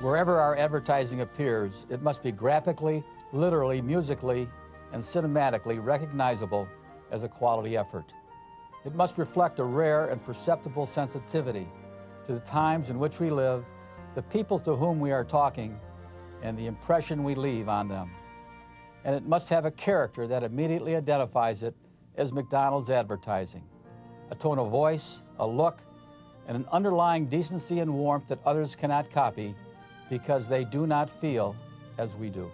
Wherever our advertising appears, it must be graphically, literally, musically, and cinematically recognizable as a quality effort. It must reflect a rare and perceptible sensitivity to the times in which we live, the people to whom we are talking, and the impression we leave on them. And it must have a character that immediately identifies it as McDonald's advertising. A tone of voice, a look, and an underlying decency and warmth that others cannot copy because they do not feel as we do.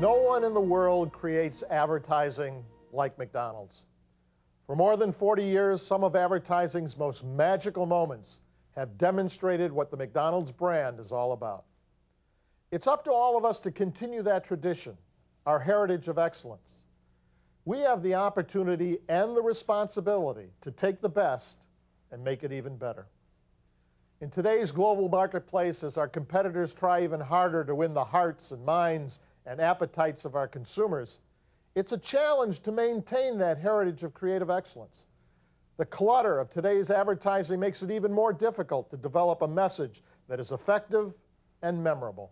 No one in the world creates advertising like McDonald's. For more than 40 years, some of advertising's most magical moments have demonstrated what the McDonald's brand is all about. It's up to all of us to continue that tradition, our heritage of excellence. We have the opportunity and the responsibility to take the best and make it even better. In today's global marketplace, as our competitors try even harder to win the hearts and minds and appetites of our consumers, it's a challenge to maintain that heritage of creative excellence. The clutter of today's advertising makes it even more difficult to develop a message that is effective and memorable.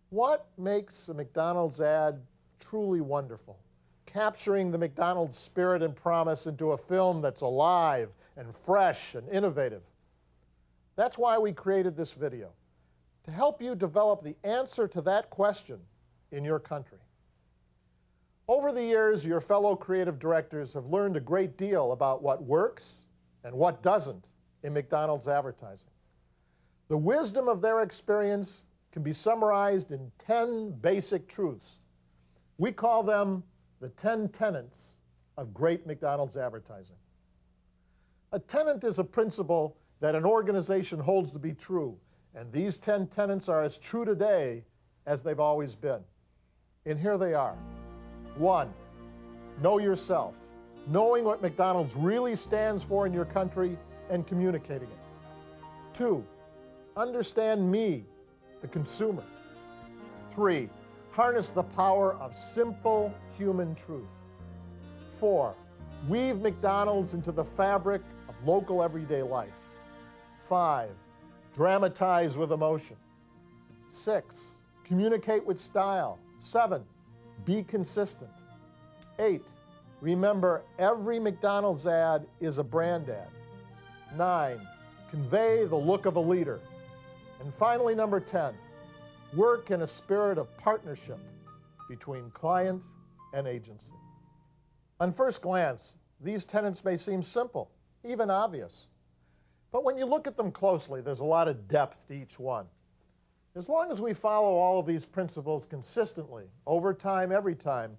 What makes a McDonald's ad truly wonderful? Capturing the McDonald's spirit and promise into a film that's alive and fresh and innovative. That's why we created this video, to help you develop the answer to that question in your country. Over the years, your fellow creative directors have learned a great deal about what works and what doesn't in McDonald's advertising. The wisdom of their experience can be summarized in 10 basic truths. We call them the 10 tenets of great McDonald's advertising. A tenet is a principle that an organization holds to be true, and these 10 tenets are as true today as they've always been. And here they are. 1, know yourself, knowing what McDonald's really stands for in your country and communicating it. 2, understand me, the consumer. 3, harness the power of simple human truth. 4, weave McDonald's into the fabric of local everyday life. 5, dramatize with emotion. 6, communicate with style. 7, be consistent. 8, remember every McDonald's ad is a brand ad. 9, convey the look of a leader. And finally, number 10, work in a spirit of partnership between client and agency. On first glance, these tenets may seem simple, even obvious. But when you look at them closely, there's a lot of depth to each one. As long as we follow all of these principles consistently, over time, every time,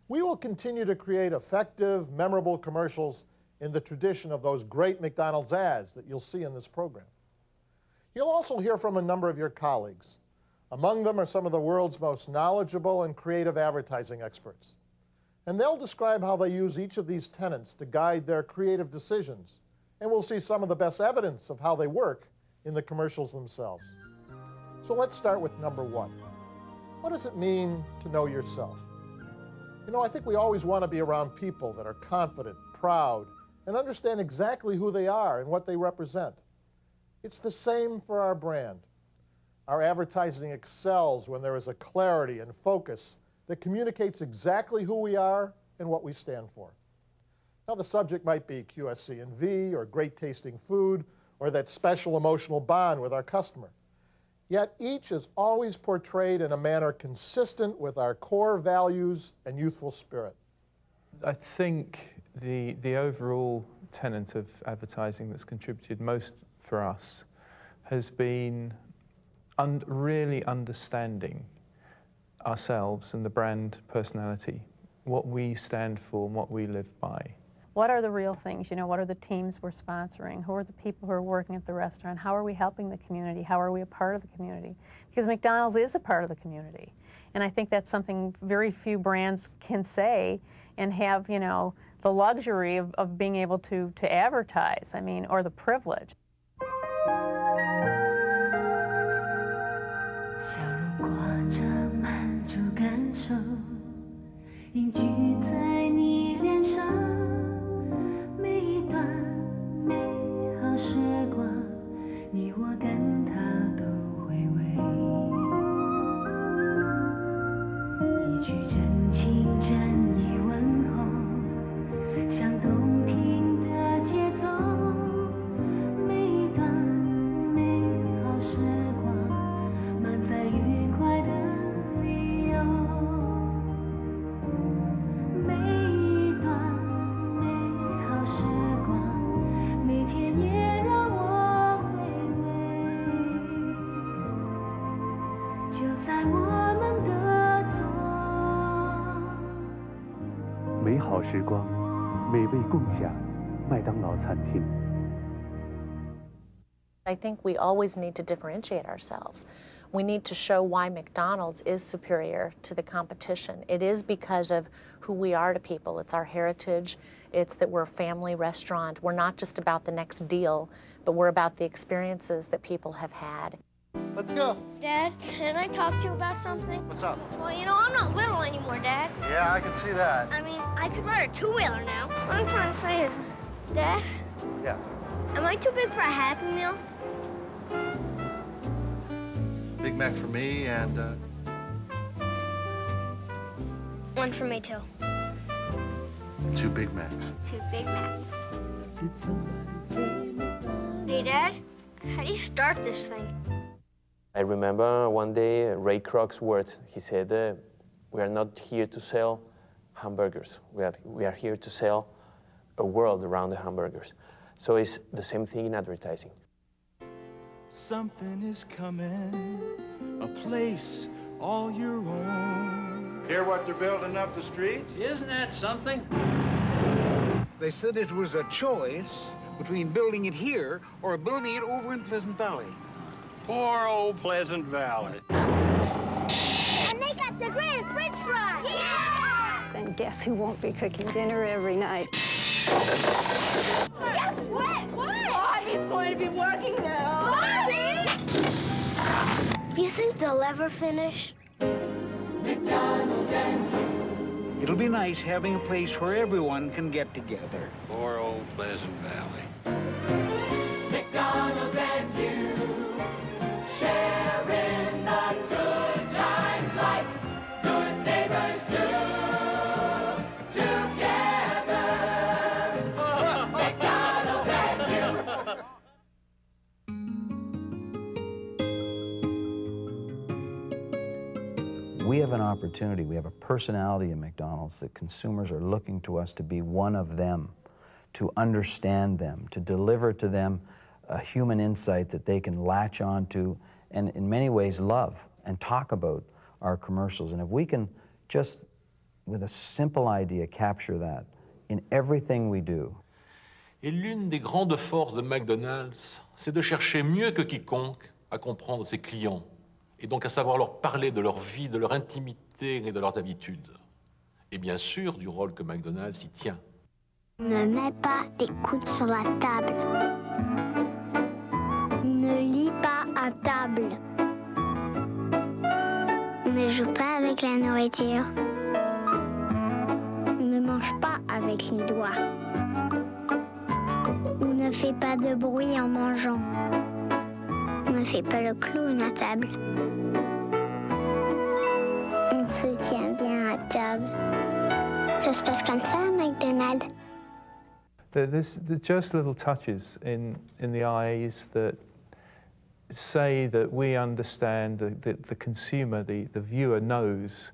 we will continue to create effective, memorable commercials in the tradition of those great McDonald's ads that you'll see in this program. You'll also hear from a number of your colleagues. Among them are some of the world's most knowledgeable and creative advertising experts. And they'll describe how they use each of these tenets to guide their creative decisions. And we'll see some of the best evidence of how they work in the commercials themselves. So let's start with number 1. What does it mean to know yourself? You know, I think we always want to be around people that are confident, proud, and understand exactly who they are and what they represent. It's the same for our brand. Our advertising excels when there is a clarity and focus that communicates exactly who we are and what we stand for. Now, the subject might be QSC&V or great tasting food or that special emotional bond with our customer. Yet each is always portrayed in a manner consistent with our core values and youthful spirit. I think the overall tenet of advertising that's contributed most for us has been really understanding ourselves and the brand personality, what we stand for and what we live by. What are the real things? You know, what are the teams we're sponsoring? Who are the people who are working at the restaurant? How are we helping the community? How are we a part of the community? Because McDonald's is a part of the community. And I think that's something very few brands can say and have, you know, the luxury of being able to advertise, I mean, or the privilege. 笑容挂着满足感受，凝聚在你脸上。许真情真意问候，像动听的节奏，每一段美好时光，满载愉快的理由。每一段美好时光，每天也让我回味，就在我们的左。美好时光，美味共享，麦当劳餐厅。 I think we always need to differentiate ourselves. We need to show why McDonald's is superior to the competition. It is because of who we are to people. It's our heritage. It's that we're a family restaurant. We're not just about the next deal, but we're about the experiences that people have had. Let's go. Dad, can I talk to you about something? What's up? Well, you know, I'm not little anymore, Dad. Yeah, I can see that. I mean, I could ride a two-wheeler now. What I'm trying to say is, Dad, Yeah. am I too big for a Happy Meal? Big Mac for me and One for me, too. 2 Big Macs. 2 Big Macs. Hey, Dad, how do you start this thing? I remember one day Ray Kroc's words. He said, we are not here to sell hamburgers. We are here to sell a world around the hamburgers. So it's the same thing in advertising. Something is coming, a place all your own. Hear what they're building up the street? Isn't that something? They said it was a choice between building it here or building it over in Pleasant Valley. Poor old Pleasant Valley. And they got the grand French fries! Yeah! And guess who won't be cooking dinner every night? Guess what? What? Bobby's going to be working there. Bobby! Do you think they'll ever finish? It'll be nice having a place where everyone can get together. Poor old Pleasant Valley. McDonald's and you, sharing the good times like good neighbors do. Together, McDonald's and you. We have an opportunity, we have a personality in McDonald's that consumers are looking to us to be one of them, to understand them, to deliver to them a human insight that they can latch onto and in many ways love and talk about our commercials. And if we can just, with a simple idea, capture that in everything we do. Et l'une des grandes forces de McDonald's, c'est de chercher mieux que quiconque à comprendre ses clients, et donc à savoir leur parler de leur vie, de leur intimité et de leurs habitudes. Et bien sûr, du rôle que McDonald's y tient. Ne mets pas tes coudes sur la table. Ne lis pas à table. Ne joue pas avec la nourriture. Ne mange pas avec les doigts. Ne fais pas de bruit en mangeant. Ne fais pas le clown à table. On se tient bien à table. Ça se passe comme ça à McDonald's. There's just little touches in the eyes that say that we understand, the consumer, the viewer knows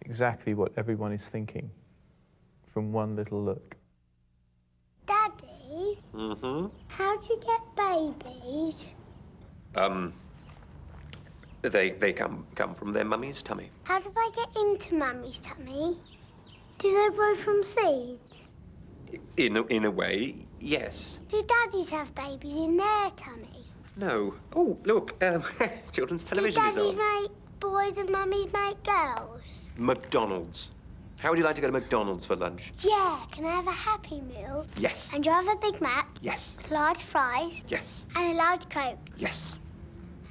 exactly what everyone is thinking from one little look. Daddy, how'd you get babies? They come from their mummy's tummy. How do they get into Mummy's tummy? Do they grow from seeds? In a way, yes. Do daddies have babies in their tummy? No. Oh, look, children's television is Do daddies on. make boys and mummies make girls? McDonald's. How would you like to go to McDonald's for lunch? Yeah, can I have a Happy Meal? Yes. And you have a Big Mac? Yes. With large fries? Yes. And a large Coke? Yes.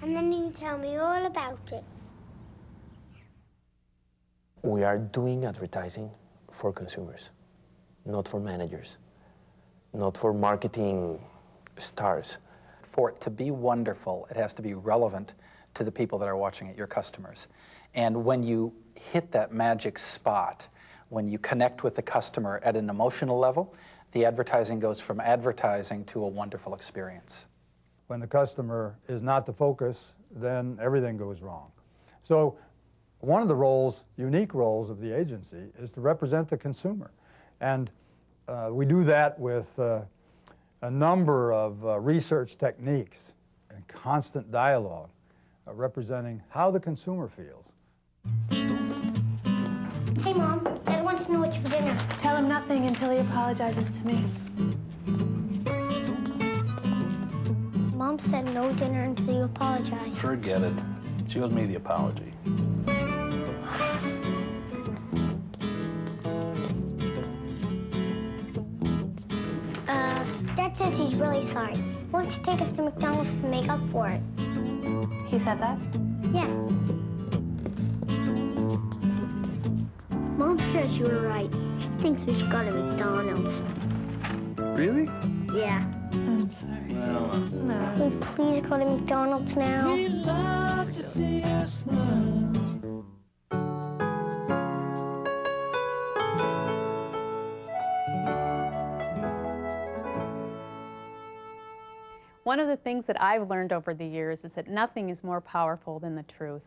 And then you can tell me all about it. We are doing advertising for consumers, not for managers, not for marketing stars. For it to be wonderful, it has to be relevant to the people that are watching it, your customers. And when you hit that magic spot, when you connect with the customer at an emotional level, the advertising goes from advertising to a wonderful experience. When the customer is not the focus, then everything goes wrong. So one of the roles, unique roles of the agency is to represent the consumer. And we do that with a number of research techniques and constant dialogue representing how the consumer feels. Hey, Mom. Dad wants to know what's for dinner. Tell him nothing until he apologizes to me. Mom said no dinner until you apologize. Forget it. She owes me the apology. Dad says he's really sorry. He wants to take us to McDonald's to make up for it. He said that? Yeah. Mom says you were right. She thinks we should go to McDonald's. Really? Yeah. I'm sorry. No. Can we please go to McDonald's now? We love to see her smile. One of the things that I've learned over the years is that nothing is more powerful than the truth.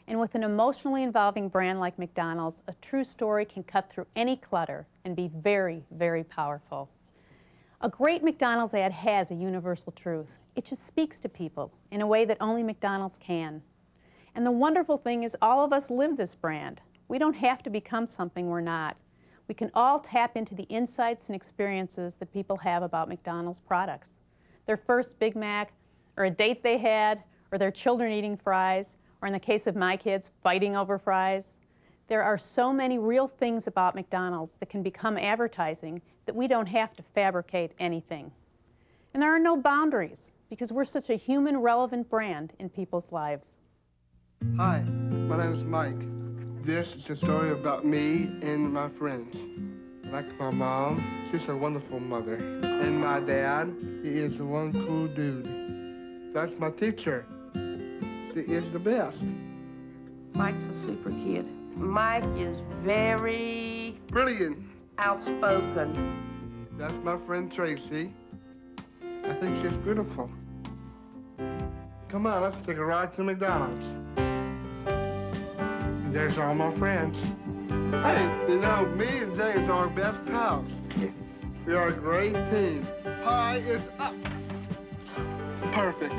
And with an emotionally involving brand like McDonald's, a true story can cut through any clutter and be very, very powerful. A great McDonald's ad has a universal truth. It just speaks to people in a way that only McDonald's can. And the wonderful thing is all of us live this brand. We don't have to become something we're not. We can all tap into the insights and experiences that people have about McDonald's products. Their first Big Mac, or a date they had, or their children eating fries, or in the case of my kids, fighting over fries. There are so many real things about McDonald's that can become advertising that we don't have to fabricate anything. And there are no boundaries because we're such a human relevant brand in people's lives. Hi, my name is Mike. This is a story about me and my friends. Like my mom, she's a wonderful mother. And my dad, he is one cool dude. That's my teacher. She is the best. Mike's a super kid. Mike is very brilliant, outspoken. That's my friend Tracy. I think she's beautiful. Come on, let's take a ride to McDonald's. There's all my friends. Hey, you know, me and James are our best pals. We are a great team. Pie is up. Perfect.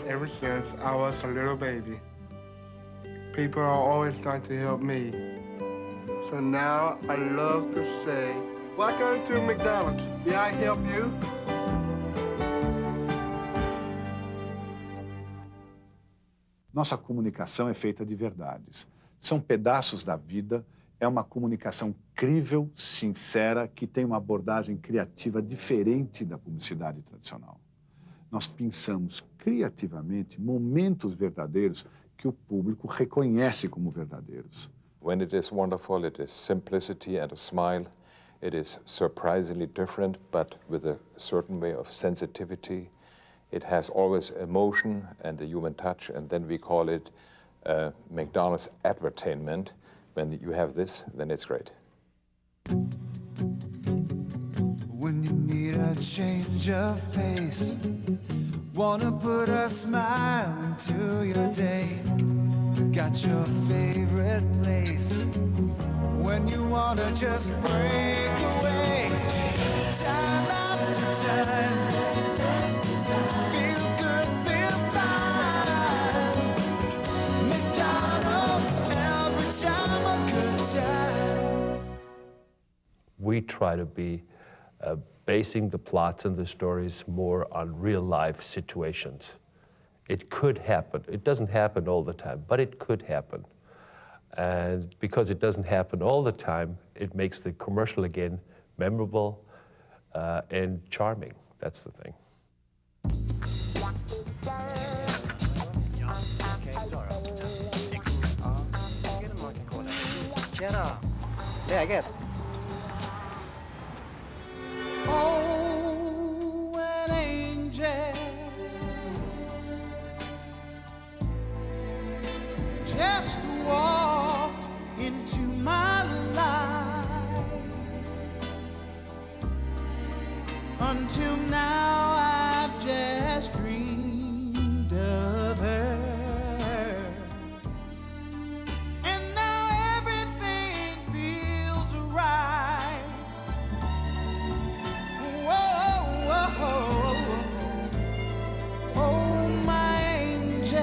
Ever since I was a little baby, people are always trying to help me. So now I love to say, welcome to McDonald's. May I help you? Nossa comunicação é feita de verdades. São pedaços da vida, é uma comunicação crível, sincera, que tem uma abordagem criativa diferente da publicidade tradicional. Nós pensamos criativamente momentos verdadeiros que o público reconhece como verdadeiros. When it is wonderful, it is simplicity and a smile. It is surprisingly different, but with a certain way of sensitivity. It has always emotion and a human touch, and then we call it McDonald's advertainment. When you have this, then it's great. When you need a change of pace, wanna put a smile into your day, got your favorite place, when you wanna just break away, time after time, feel good, feel fine, McDonald's, every time a good time. We try to be basing the plots and the stories more on real-life situations. It could happen. It doesn't happen all the time, but it could happen. And because it doesn't happen all the time, it makes the commercial, again, memorable and charming. That's the thing. Tjena! Läget? Oh, an angel Until now I've just dreamed of her. And now everything feels right. Whoa, whoa, oh my angel,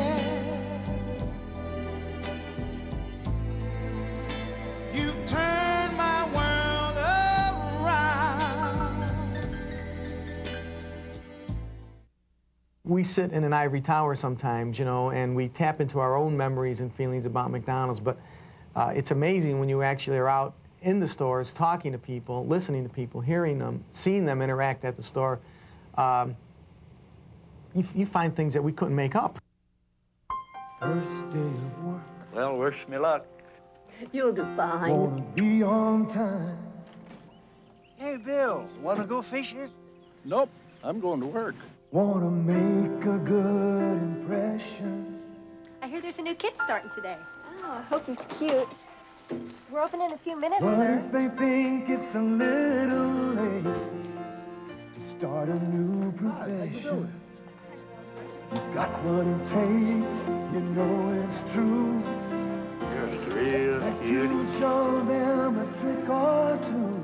you've turned my world around. We sit in an ivory tower sometimes, you know, and we tap into our own memories and feelings about McDonald's, but it's amazing when you actually are out in the stores talking to people, listening to people, hearing them, seeing them interact at the store. You find things that we couldn't make up. First day of work. Well, wish me luck. You'll do fine. Wanna be on time. Hey, Bill, wanna go fishing? Nope, I'm going to work. Wanna make a good impression. I hear there's a new kid starting today. Oh, I hope he's cute. We're open in a few minutes, What sir. if they think it's a little late to start a new profession? You got what it takes, you know it's true. You're real That cute. you'll show them a trick or two.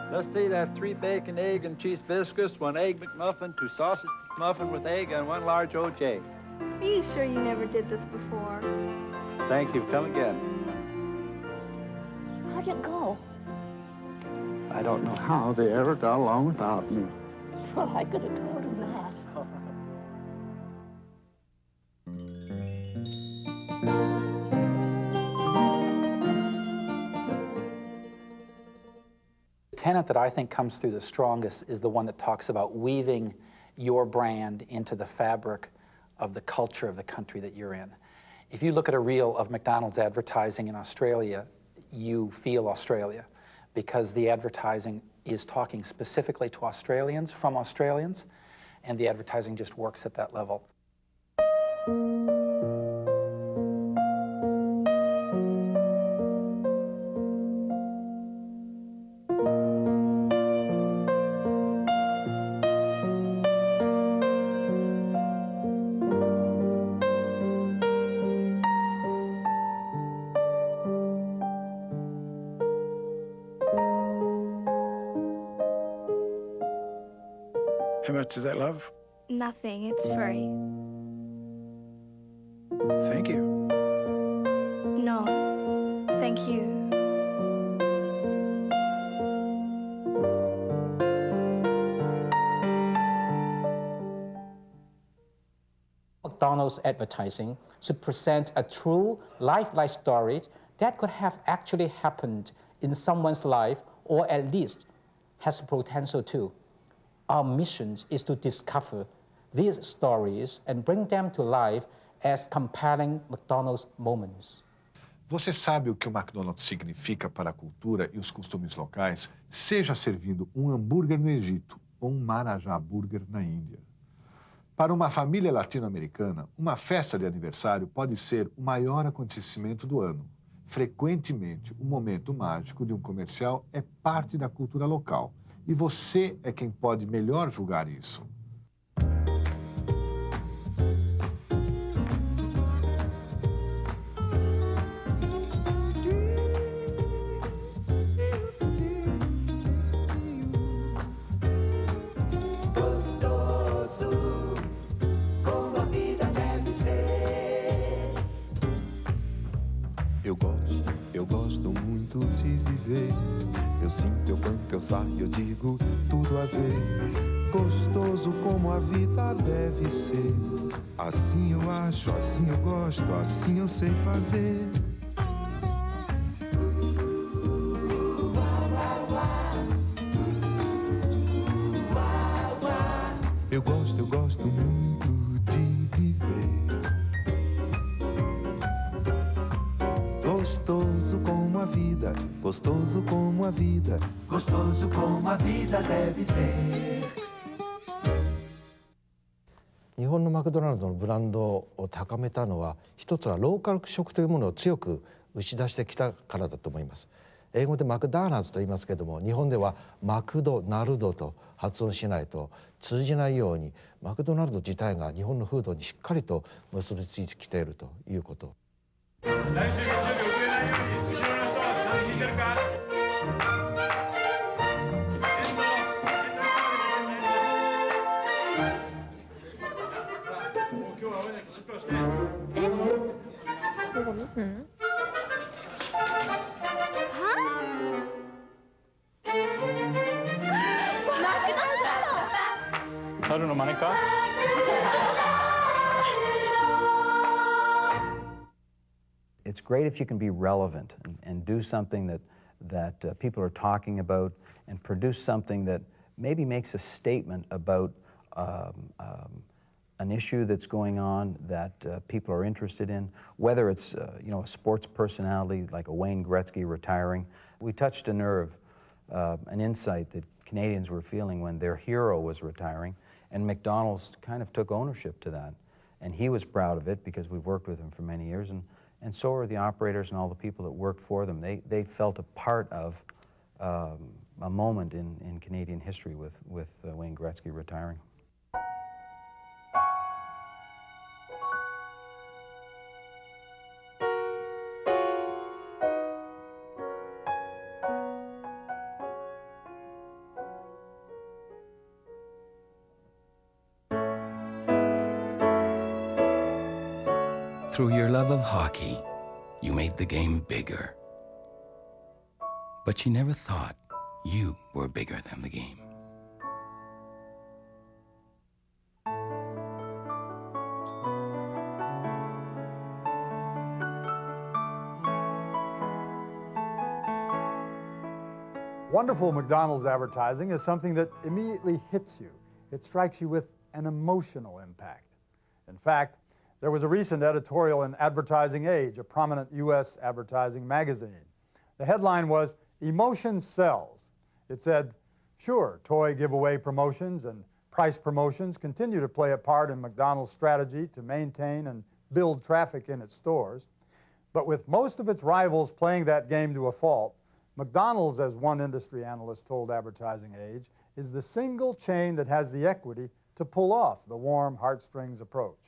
Let's see, that's 3 bacon, egg, and cheese biscuits, 1 egg McMuffin, 2 sausage McMuffin with egg, and 1 large OJ. Are you sure you never did this before? Thank you. Come again. How'd it go? I don't know how they ever got along without me. Well, I could have told him that. The tenet that I think comes through the strongest is the one that talks about weaving your brand into the fabric of the culture of the country that you're in. If you look at a reel of McDonald's advertising in Australia, you feel Australia because the advertising is talking specifically to Australians from Australians, and the advertising just works at that level. How much is that, love? Nothing, it's free. Thank you. No, thank you. McDonald's advertising should present a true life story that could have actually happened in someone's life, or at least has the potential to. Our mission is to discover these stories and bring them to life as compelling McDonald's moments. Você sabe o que o McDonald's significa para a cultura e os costumes locais, seja servindo um hambúrguer no Egito ou um Marajá Burger na Índia? Para uma família latino-americana, uma festa de aniversário pode ser o maior acontecimento do ano. Frequentemente, o momento mágico de um comercial é parte da cultura local. E você é quem pode melhor julgar isso. Gostoso, como a vida deve ser. Eu gosto muito de viver. Eu sinto, eu canto, eu saio, eu digo tudo a ver. Gostoso como a vida deve ser. Assim eu acho, assim eu gosto, assim eu sei fazer. Eu gosto muito de viver. Gostoso como a vida, gostoso como a vida, gostoso como a vida deve ser. 日本のマクドナルドのブランドを高めたのは、一つはローカル食というものを強く打ち出してきたからだと思います。英語でマクダーナルズと言いますけども、日本ではマクドナルドと発音しないと通じないように、マクドナルド自体が日本の風土にしっかりと結びついてきているということ。猿の真似か？ It's great if you can be relevant and do something that people are talking about and produce something that maybe makes a statement about an issue that's going on that people are interested in, whether it's you know, a sports personality like a Wayne Gretzky retiring. We touched a nerve, an insight that Canadians were feeling when their hero was retiring, and McDonald's kind of took ownership to that. And he was proud of it because we've worked with him for many years, and so are the operators and all the people that worked for them. They felt a part of a moment in Canadian history with Wayne Gretzky retiring. Through your love of hockey, you made the game bigger. But you never thought you were bigger than the game. Wonderful McDonald's advertising is something that immediately hits you. It strikes you with an emotional impact. In fact, there was a recent editorial in Advertising Age, a prominent U.S. advertising magazine. The headline was, "Emotion Sells." It said, sure, toy giveaway promotions and price promotions continue to play a part in McDonald's strategy to maintain and build traffic in its stores. But with most of its rivals playing that game to a fault, McDonald's, as one industry analyst told Advertising Age, is the single chain that has the equity to pull off the warm heartstrings approach.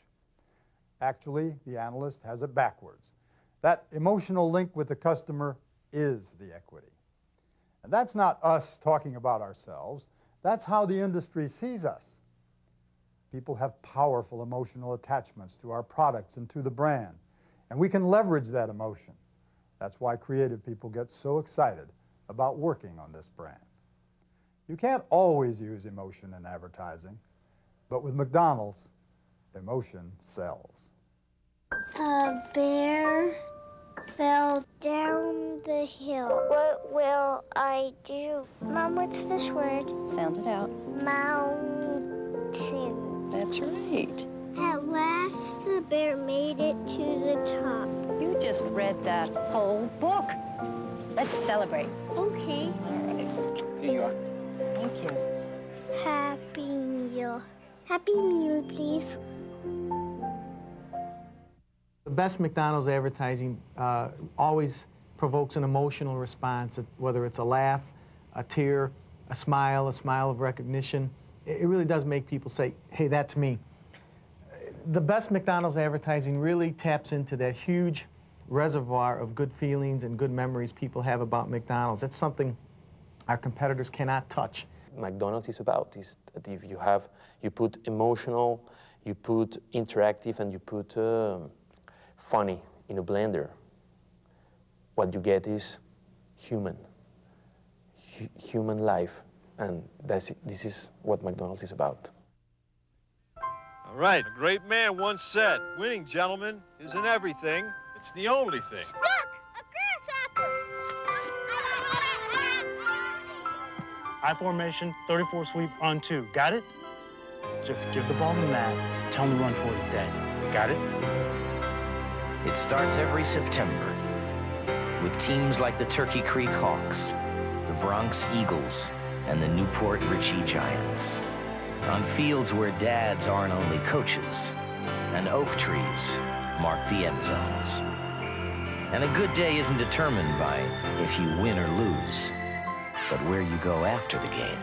Actually, the analyst has it backwards. That emotional link with the customer is the equity. And that's not us talking about ourselves. That's how the industry sees us. People have powerful emotional attachments to our products and to the brand, and we can leverage that emotion. That's why creative people get so excited about working on this brand. You can't always use emotion in advertising, but with McDonald's, emotion sells. A bear fell down the hill. What will I do? Mom, what's this word? Sound it out. Mountain. That's right. At last, the bear made it to the top. You just read that whole book. Let's celebrate. Okay. All right. Here you are. Thank you. Happy Meal. Happy Meal, please. The best McDonald's advertising always provokes an emotional response, whether it's a laugh, a tear, a smile of recognition. It really does make people say, hey, that's me. The best McDonald's advertising really taps into that huge reservoir of good feelings and good memories people have about McDonald's. That's something our competitors cannot touch. McDonald's is about is that if you put emotional, you put interactive, and you put funny in a blender, what you get is human life, and this is what McDonald's is about. All right, a great man once said, winning, gentlemen, isn't everything, it's the only thing. Look! A grasshopper! I formation, 34 sweep on 2. Got it? Just give the ball to Matt. Tell him to run toward his dad. Got it? It starts every September with teams like the Turkey Creek Hawks, the Bronx Eagles, and the Newport Richie Giants. On fields where dads aren't only coaches, and oak trees mark the end zones. And a good day isn't determined by if you win or lose, but where you go after the game.